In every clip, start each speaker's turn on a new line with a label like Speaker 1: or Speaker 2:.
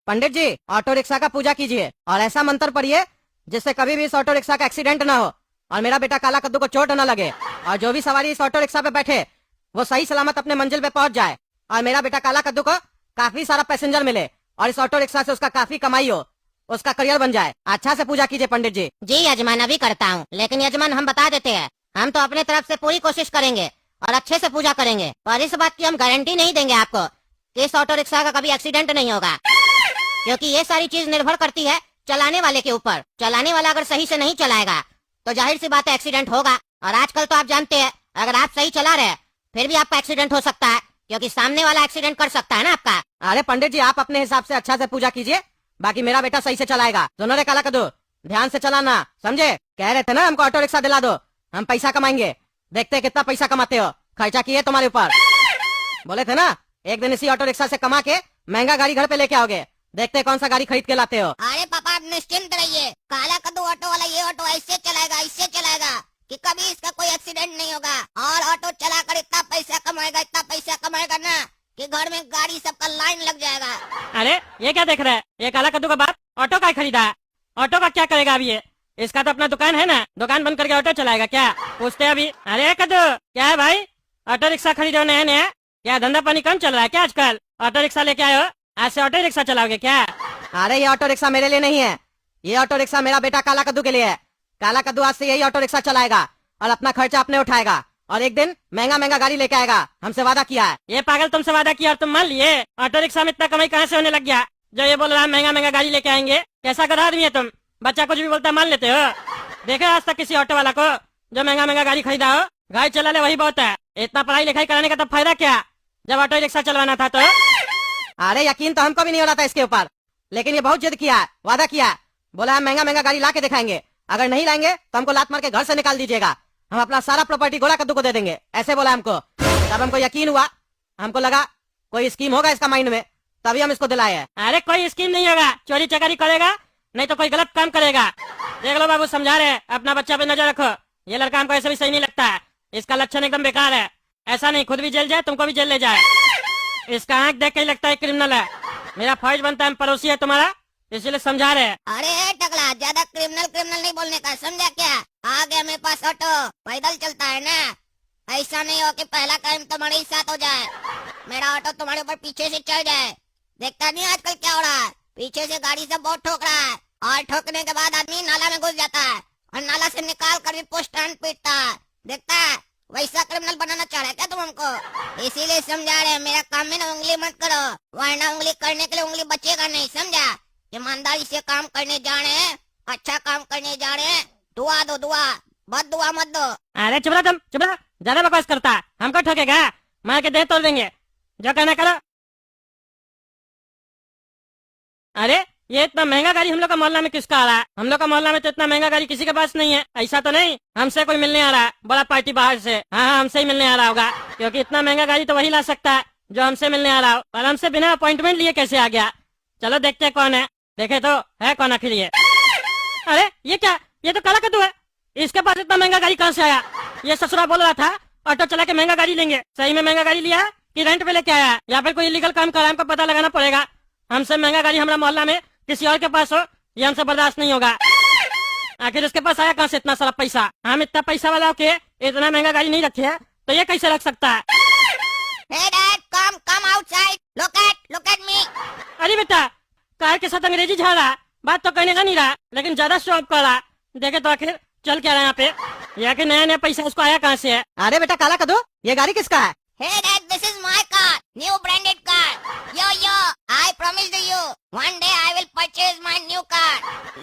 Speaker 1: पंडित जी, auto rickshaw का पूजा कीजिए और ऐसा मंत्र पढ़िए जिससे कभी भी इस ऑटो रिक्शा का एक्सीडेंट न हो और मेरा बेटा काला कद्दू को चोट न लगे और जो भी सवारी इस ऑटो रिक्शा पे बैठे वो सही सलामत अपने मंजिल पे पहुंच जाए और मेरा बेटा काला कद्दू को काफी सारा पैसेंजर मिले और इस ऑटो रिक्शा से उसका काफी कमाई हो, उसका करियर बन जाए। अच्छा से पूजा कीजिए पंडित जी।
Speaker 2: जी यजमान, अभी करता हूँ, लेकिन यजमान हम बता देते हैं, हम तो अपने तरफ से पूरी कोशिश करेंगे और अच्छे से पूजा करेंगे, पर इस बात की हम गारंटी नहीं देंगे आपको कि इस ऑटो रिक्शा का कभी एक्सीडेंट नहीं होगा, क्योंकि ये सारी चीज निर्भर करती है चलाने वाले के ऊपर। चलाने वाला अगर सही से नहीं चलाएगा तो जाहिर सी बात है एक्सीडेंट होगा। और आजकल तो आप जानते हैं, अगर आप सही चला रहे हैं फिर भी आपका एक्सीडेंट हो सकता है, क्योंकि सामने वाला एक्सीडेंट कर सकता है ना आपका।
Speaker 1: अरे पंडित जी, आप अपने हिसाब से अच्छा से पूजा कीजिए, बाकी मेरा बेटा सही से चलाएगा। सुनो रे काला कद्दू, ध्यान से चलाना, समझे? कह रहे थे ना हमको ऑटो रिक्शा दिला दो, हम पैसा कमाएंगे, देखते हैं कितना पैसा कमाते हो। खर्चा किए तुम्हारे ऊपर, बोले थे ना एक दिन इसी ऑटो रिक्शा से कमा के महंगा गाड़ी घर पे लेके आओगे, देखते कौन सा गाड़ी खरीद के लाते हो।
Speaker 2: अरे पापा आप निश्चिंत रहिए, काला कद्दू ऑटो वाला ये ऑटो ऐसे चलाएगा कि कभी इसका कोई एक्सीडेंट नहीं होगा और ऑटो चलाकर इतना पैसा कमाएगा ना कि घर में गाड़ी सबका लाइन लग जाएगा।
Speaker 3: अरे ये क्या देख रहा है, ये काला कद्दू का बाप ऑटो का खरीदा है, ऑटो का क्या करेगा अभी ये? इसका तो अपना दुकान है ना, दुकान बंद करके ऑटो चलाएगा क्या? पूछते अभी। अरे कद्दू क्या है भाई, ऑटो रिक्शा खरीदो नया नया, क्या धंधा पानी कम चल रहा है क्या आजकल? ऑटो रिक्शा लेके आए हो, आज से ऑटो रिक्शा चलाओगे क्या?
Speaker 1: अरे ये ऑटो रिक्शा मेरे लिए नहीं है, ये ऑटो रिक्शा मेरा बेटा काला कद्दू के लिए है। काला कद्दू आज से यही ऑटो रिक्शा चलाएगा और अपना खर्चा अपने उठाएगा और एक दिन महंगा गाड़ी लेके आएगा, हमसे वादा किया है।
Speaker 3: ये पागल तुमसे वादा किया और तुम मान लिए? ऑटो रिक्शा में इतना कमाई कहाँ से होने लग गया जो ये बोल रहा है महंगा गाड़ी लेके आएंगे? कैसा गधा आदमी है तुम, बच्चा कुछ भी बोलता मान लेते हो? देखे आज तक किसी ऑटो वाला को जो महंगा गाड़ी खरीदा हो? गाड़ी चला ले वही बहुत है, इतना पढ़ाई लिखाई कराने का तो फायदा क्या जब ऑटो रिक्शा चलवाना था तो?
Speaker 1: अरे यकीन तो हमको भी नहीं हो रहा था इसके ऊपर, लेकिन ये बहुत जिद किया, वादा किया, बोला हम महंगा गाड़ी ला के दिखाएंगे, अगर नहीं लाएंगे तो हमको लात मार के घर से निकाल दीजिएगा, हम अपना सारा प्रॉपर्टी गोला कद्दू को दे देंगे, ऐसे बोला हमको। तब हमको यकीन हुआ, हमको लगा कोई स्कीम होगा इसका माइंड में, तभी हम इसको दिलाए हैं।
Speaker 3: अरे कोई स्कीम नहीं होगा, चोरी चकारी करेगा नहीं तो कोई गलत काम करेगा। देख लो बाबू, समझा रहे हैं, अपना बच्चा पे नजर रखो, ये लड़का हमको ऐसे भी सही नहीं लगता है, इसका लक्षण एकदम बेकार है, ऐसा नहीं खुद भी जेल जाए तुमको भी जेल ले जाए। इसका आंख देख के ही लगता है क्रिमिनल है, मेरा फर्ज बनता है, पड़ोसी है तुम्हारा, इसीलिए समझा रहे हैं।
Speaker 2: अरे टकला, ज्यादा क्रिमिनल नहीं बोलने का, समझा क्या? आ गया मेरे पास ऑटो, पैदल चलता है ना, ऐसा नहीं हो कि पहला टाइम तुम्हारे ही साथ हो जाए, मेरा ऑटो तुम्हारे ऊपर पीछे से चढ़ जाए। देखता नहीं आजकल क्या हो रहा है, पीछे से गाड़ी से बहुत ठोक रहा है और ठोकने के बाद आदमी नाला में घुस जाता है और नाला से निकाल कर भी पोस्ट स्टैंड पीटता है, देखता है? वैसा क्रिमिनल बनाना चाह रहे क्या तुम हमको? इसीलिए समझा रहे, मेरा काम में ना उंगली मत करो, वरना उंगली करने के लिए उंगली बचेगा नहीं, समझा? ईमानदारी से काम करने जा रहे हैं, अच्छा काम करने जा रहे हैं, दुआ दो, दुआ बद दुआ मत दो।
Speaker 3: अरे चुप रहा तुम, चुप रहा, ज्यादा बकवास करता है, हमको ठोकेगा, मार के देह तोड़ देंगे, जो कहना करो। अरे ये इतना महंगा गाड़ी हम लोग का मोहल्ला में किसका आ रहा है? हम लोग का मोहल्ला में तो इतना महंगा गाड़ी किसी के पास नहीं है। ऐसा तो नहीं हमसे कोई मिलने आ रहा है बड़ा पार्टी बाहर से? हाँ हमसे ही मिलने आ रहा होगा, क्योंकि इतना महंगा गाड़ी तो वही ला सकता है जो हमसे मिलने आ रहा हो, और हमसे बिना अपॉइंटमेंट लिए कैसे आ गया? चलो देखते हैं कौन है, देखे तो है कौन आखिर ये। अरे ये क्या, ये तो काला कद्दू है, इसके पास इतना महंगा गाड़ी कहाँ से आया? ये ससुरा बोल रहा था ऑटो चला के महंगा गाड़ी लेंगे, सही में महंगा गाड़ी लिया कि रेंट पे लेके आया या फिर कोई इलीगल काम कर रहा है? हमको पता लगाना पड़ेगा, हमसे महंगा गाड़ी हमारा मोहल्ला में किसी और के पास हो ये हमसे बर्दाश्त नहीं होगा। आखिर इसके पास आया कहाँ से इतना सारा पैसा? हम इतना पैसा वाला के इतना महंगा गाड़ी नहीं रखे है तो ये कैसे रख सकता है?
Speaker 2: Hey Dad, come outside. Look at me.
Speaker 3: अरे बेटा, कार के साथ अंग्रेजी झाड़ रहा, बात तो करने का नहीं रहा, लेकिन ज्यादा शो ऑफ कर रहा। देखे तो आखिर चल क्या रहा है यहाँ पे, या कि नया पैसा इसको आया कहाँ से है?
Speaker 1: अरे बेटा काला कद्दू, ये गाड़ी किसका है?
Speaker 2: Hey Dad, this is my car, new branded car. Yo, I promise to you, one day I will purchase my new car.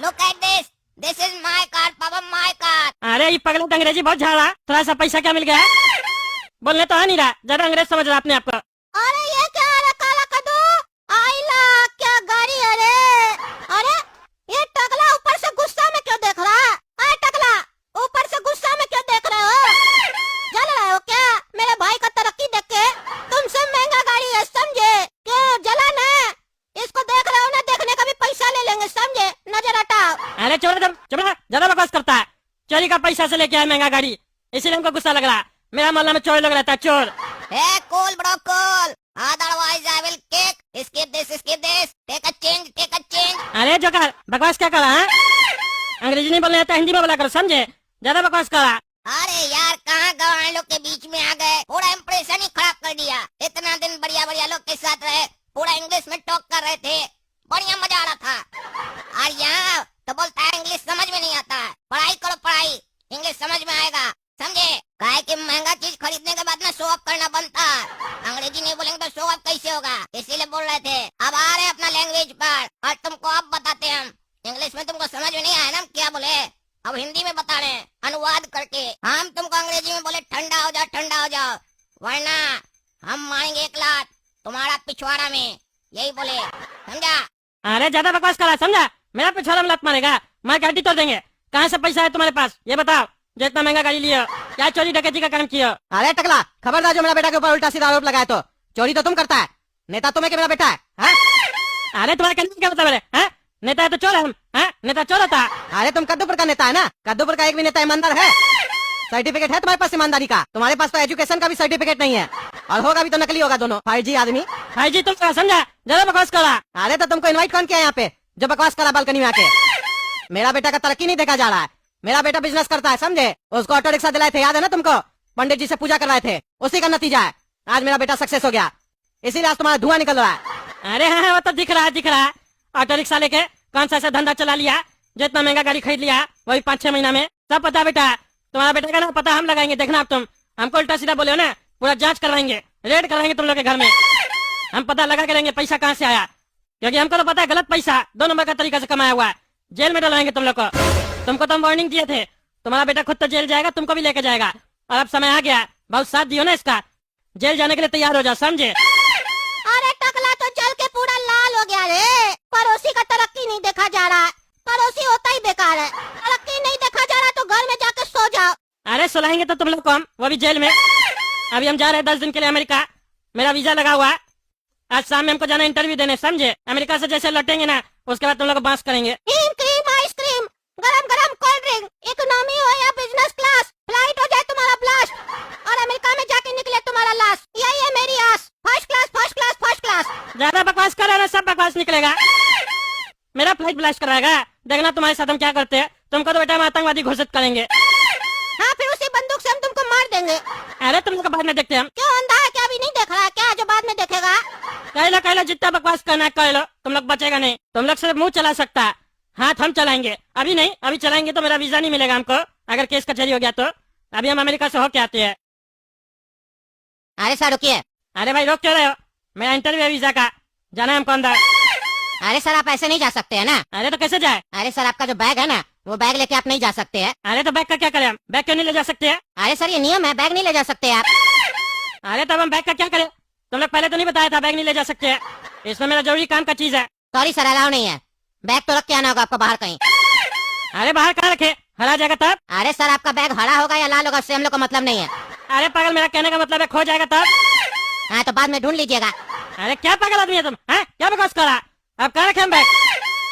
Speaker 2: Look at this. This is my car, Papa, my car.
Speaker 3: अरे ये पगला अंग्रेजी बहुत झाड़ रहा, थोड़ा सा पैसा क्या मिल गया? बोलने तो आ नहीं रहा, ज्यादा अंग्रेज समझ रहा अपने आप को।
Speaker 2: अरे ये क्या है काला कद्दू? आइला क्या गाड़ी? अरे ये टकला ऊपर से गुस्सा में क्यों देख रहा है? अरे टकला ऊपर से गुस्सा में क्यों देख रहे हो? जल रहे हो क्या मेरे भाई का तरक्की देख के? तुमसे महंगा गाड़ी है, समझे? के जलन है? इसको देख रहे हो ना, देखने का भी पैसा ले लेंगे, समझे? नजर हटाओ।
Speaker 3: अरे चोर ज्यादा बकवास करता है, चोरी का पैसा से लेके आया महंगा गाड़ी, इसीलिए हमको गुस्सा लग रहा। मेरा मोहल्ला में चोर लोग रहता है, चोर।
Speaker 2: Hey, cool bro, cool. Otherwise I will kick. Skip this. Take a change.
Speaker 3: अरे जोकर बकवास क्या करा है? अंग्रेजी नहीं बोलने आता, हिंदी में बोला करो, समझे? ज्यादा बकवास करा।
Speaker 2: अरे यार कहाँ गवार लोग के बीच में आ गए, पूरा इम्प्रेशन ही खराब कर दिया। इतना दिन बढ़िया बढ़िया लोग के साथ रहे, पूरा इंग्लिश में टॉक कर रहे थे, बढ़िया मजा आ रहा था। और यहाँ तो बोलता है इंग्लिश समझ में नहीं आता। पढ़ाई करो पढ़ाई, इंग्लिश समझ में आएगा, समझे? काहे कि महंगा चीज खरीदने के बाद ना शो ऑफ करना बनता। अंग्रेजी नहीं बोलेंगे तो शो ऑफ कैसे होगा, इसीलिए बोल रहे थे। अब आ रहे हैं अपना लैंग्वेज पर और तुमको अब बताते हैं हम। इंग्लिश में तुमको समझ में नहीं आया ना क्या बोले, अब हिंदी में बता रहे हैं अनुवाद करके। हम तुमको अंग्रेजी में बोले ठंडा हो जाओ ठंडा हो जाओ, वरना हम मारेंगे एक लात तुम्हारा पिछवाड़ा में, यही बोले, समझा?
Speaker 3: अरे ज्यादा बकवास करा, समझा? मेरा पिछवाड़ा में लत मारेगा, मैं गाड़ी तोड़ देंगे। कहाँ से पैसा है तुम्हारे पास ये बताओ, जो इतना महंगा गाड़ी लियो, क्या चोरी डकैती का काम किया?
Speaker 1: अरे टकला, खबरदार जो मेरा बेटा के ऊपर उल्टा सीधा आरोप लगाए तो। चोरी तो तुम करता है, नेता तुम्हें कि मेरा बेटा है, हाँ?
Speaker 3: अरे तुम्हारे कहने का क्या मतलब है, हाँ? नेता है तो चोर है हम, हाँ? नेता चोर होता है?
Speaker 1: अरे तुम कद्दूपुर का नेता है ना, कद्दूपुर का एक भी नेता ईमानदार है? सर्टिफिकेट है तुम्हारे पास ईमानदारी का? तुम्हारे पास तो एजुकेशन का भी सर्टिफिकेट नहीं है, और होगा भी तो नकली होगा दोनों, 5G आदमी।
Speaker 3: 5G तुम करा, समझा? ज्यादा बकवास करा।
Speaker 1: अरे तो तुमको इनवाइट कौन किया यहाँ पे जो बकवास करा बालकनी में आके? मेरा बेटा का तरक्की नहीं देखा जा रहा है, मेरा बेटा बिजनेस करता है, समझे? उसको ऑटो रिक्शा दिलाए थे, याद है ना तुमको? पंडित जी से पूजा करवाए थे, उसी का नतीजा है आज मेरा बेटा सक्सेस हो गया, इसीलिए आज तुम्हारा धुआं निकल रहा है।
Speaker 3: अरे हाँ वो तो दिख रहा है, दिख रहा है। ऑटो रिक्शा लेके कौन सा ऐसा धंधा चला लिया जो इतना महंगा गाड़ी खरीद लिया, वही 5-6 महीना में। सब पता बेटा, तुम्हारा बेटा का ना पता हम लगाएंगे, देखना अब तुम हमको उल्टा सीधा बोले हो ना, पूरा जांच करवाएंगे, रेड करवाएंगे तुम लोग के घर में। हम पता लगा के रहेंगे पैसा कहाँ से आया, क्योंकि हमको तो पता है गलत पैसा 2 नंबर का तरीका से कमाया हुआ है। जेल में डलवाएंगे तुम लोग को। तुमको तो हम वार्निंग दिए थे, तुम्हारा बेटा खुद तो जेल जाएगा, तुमको भी लेके जाएगा। और अब समय आ गया, बहुत साथ दियो ना इसका, जेल जाने के लिए तैयार हो जाओ, समझे?
Speaker 2: अरे टकला तो जल के पूरा लाल हो गया रे। पड़ोसी का तरक्की नहीं देखा जा रहा है, पड़ोसी होता ही बेकार है। तरक्की नहीं देखा जा रहा तो घर में जाकर सो जाओ।
Speaker 3: अरे सुलाएंगे तो तुम लोग को हम, वो भी जेल में। अभी हम जा रहे हैं 10 दिन के लिए अमेरिका, मेरा वीजा लगा हुआ है। आज शाम में हमको जाना इंटरव्यू देने, समझे? अमेरिका से जैसे लौटेंगे ना, उसके बाद तुम लोग को बांस करेंगे।
Speaker 2: क्रीम क्रीम आइसक्रीम, गरम गरम कोल्ड ड्रिंक, इकोनॉमी हो या बिजनेस क्लास, फ्लाइट हो जाए तुम्हारा ब्लास्ट और अमेरिका में जाके निकले तुम्हारा लाश, यही है मेरी आस। First class first class first class.
Speaker 3: ज्यादा बकवास कर रहे ना, सब बकवास निकलेगा। मेरा फ्लाइट ब्लास्ट कराएगा, देखना तुम्हारे साथ हम क्या करते हैं। तुमको तो बेटा हम आतंकवादी घोषित करेंगे।
Speaker 2: हाँ फिर उसी बंदूक से हम तुमको मार देंगे।
Speaker 3: अरे तुम लोग को बाद में देखते हैं हम।
Speaker 2: क्यों अंधा है क्या, अभी नहीं देख रहा है क्या जो बाद में देखेगा?
Speaker 3: कह लो जितना बकवास करना है कर लो, तुम लोग बचेगा नहीं। तुम लोग सिर्फ मुंह चला सकता है, हाथ हम चलाएंगे। अभी नहीं, अभी चलाएंगे तो मेरा वीजा नहीं मिलेगा हमको, अगर केस कचहरी हो गया तो। अभी हम अमेरिका से होके आते हैं।
Speaker 1: अरे सर रुकिए।
Speaker 3: अरे भाई रोक क्यों रहे हो, मेरा इंटरव्यू है वीजा का, जाना है हमको अंदर।
Speaker 1: अरे सर आप ऐसे नहीं जा सकते है ना।
Speaker 3: अरे तो कैसे जाए?
Speaker 1: अरे सर आपका जो बैग है ना, वो बैग लेके आप नहीं जा सकते हैं।
Speaker 3: अरे तो बैग का क्या करें हम, बैग क्यों नहीं ले जा सकते हैं?
Speaker 1: अरे सर ये नियम है, बैग नहीं ले जा सकते आप।
Speaker 3: अरे तब हम बैग का क्या करें, तुम लोग पहले तो नहीं बताया था बैग नहीं ले जा सकते हैं। इसमें मेरा जरूरी काम का चीज है।
Speaker 1: सॉरी सर अलाउ नहीं है, बैग तो रख के आना होगा आपको बाहर कहीं।
Speaker 3: अरे बाहर कहाँ रखे, हरा जाएगा तब।
Speaker 1: अरे सर आपका बैग हरा होगा या लाल होगा उससे हम लोग को मतलब नहीं है।
Speaker 3: अरे पागल, मेरा कहने का मतलब है खो जाएगा तब।
Speaker 1: हाँ तो बाद में ढूंढ लीजिएगा।
Speaker 3: अरे क्या पागल आदमी है तुम, हैं? क्या बकवास कर रहा? अब कहाँ रखे हम बैग?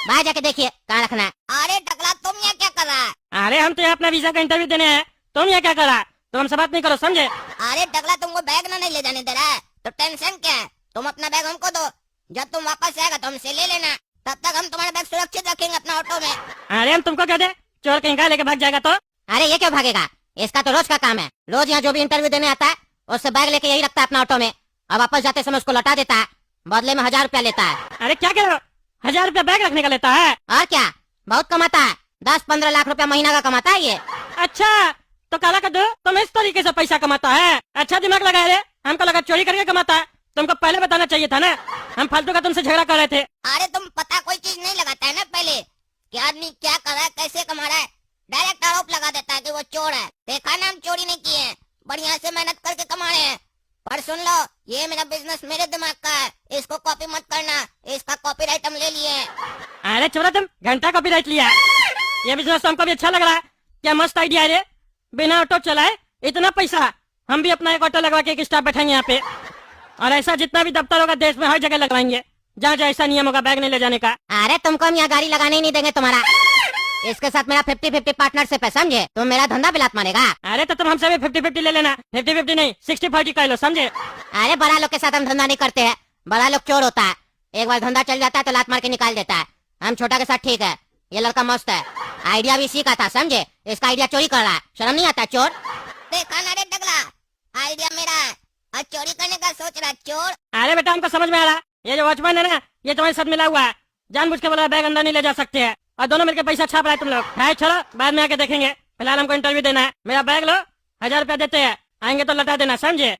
Speaker 1: बाहर जाके देखिए कहाँ रखना है।
Speaker 2: अरे टकला तुम यहाँ क्या कर रहा है?
Speaker 3: अरे हम तो यहाँ अपना वीजा का इंटरव्यू देने हैं, तुम यहाँ क्या कर रहा? तुम हमसे बात नहीं करो, समझे?
Speaker 2: अरे टकला तुमको बैग ना नहीं ले जाने दे रहा है तो टेंशन क्या है? तुम अपना बैग हमको दो, जब तुम वापस आएगा तो हमसे ले लेना, तब तक हम तुम्हारा बैग सुरक्षित रखेंगे अपना ऑटो में।
Speaker 3: अरे हम तुमको क्या दे, चोर कहीं का लेके भाग जाएगा तो?
Speaker 1: अरे ये क्यों भागेगा, इसका तो रोज का काम है। रोज यहाँ जो भी इंटरव्यू देने आता है उससे बैग लेके यही रखता है अपना ऑटो में, और वापस जाते समय उसको लौटा देता है, बदले में 1000 रुपया लेता है।
Speaker 3: अरे क्या कह रहे हो, 1000 रुपया बैग रखने का लेता है?
Speaker 1: और क्या, बहुत कमाता है, 10-15 लाख रुपया महीना का कमाता है ये।
Speaker 3: अच्छा तो काला कद्दू तुम इस तरीके से पैसा कमाता है? अच्छा दिमाग लगाए रे, हमको लगा चोरी करके कमाता है। तुमको पहले बताना चाहिए था ना, हम फालतू का तुमसे झगड़ा कर रहे थे।
Speaker 2: अरे तुम पता कोई चीज नहीं लगाता है ना पहले कि आदमी क्या कर रहा है, कैसे कमा रहा है, डायरेक्ट आरोप लगा देता है कि वो चोर है। देखा ना, हम चोरी नहीं किए हैं, बढ़िया से मेहनत करके कमा रहे हैं। पर सुन लो, ये मेरा बिजनेस मेरे दिमाग का है, इसको कॉपी मत करना, इसका कॉपीराइट हम ले लिए।
Speaker 3: अरे चोरा तुम घंटा कॉपीराइट लिया, ये बिजनेस तो हमको भी अच्छा लग रहा है। क्या मस्त आइडिया है रे, बिना ऑटो चलाए इतना पैसा। हम भी अपना एक ऑटो लगवा के एक स्टाफ बैठाएंगे यहाँ पे, और ऐसा जितना भी दफ्तर होगा देश में हर जगह लगवाएंगे, जहाँ जहाँ ऐसा नियम होगा बैग नहीं ले जाने का।
Speaker 1: अरे तुमको हम यहाँ गाड़ी लगाने ही नहीं देंगे तुम्हारा, इसके साथ मेरा 50-50 पार्टनरशिप है, समझे? तुम मेरा धंधा बिलात मारेगा।
Speaker 3: अरे तो तुम हमसे भी 50-50 ले लेना, 50-50 नहीं 60-40 कर लो, समझे?
Speaker 1: अरे बड़ा लोग के साथ हम धंधा नहीं करते हैं, बड़ा लोग चोर होता है, एक बार धंधा चल जाता है तो लात मार के निकाल देता है। हम छोटा के साथ ठीक है, ये लड़का मस्त है। आइडिया भी इसी का था, समझे? इसका आइडिया चोरी कर रहा है, शर्म नहीं आता चोर?
Speaker 2: देखा ना रे टकला, आइडिया मेरा है और चोरी करने का सोच रहा चोर।
Speaker 3: अरे बेटा हमको समझ में आ रहा, ये जो वॉचमैन है ना, ये तुम्हारे साथ मिला हुआ है, जानबूझ के बोला बैग अंदर नहीं ले जा सकते हैं, और दोनों मिलकर पैसा छाप रहा है तुम लोग। है चलो बाद में आके देखेंगे, फिलहाल हमको इंटरव्यू देना है। मेरा बैग लो, 1000 रुपया देते हैं, आएंगे तो लौटा देना, समझे?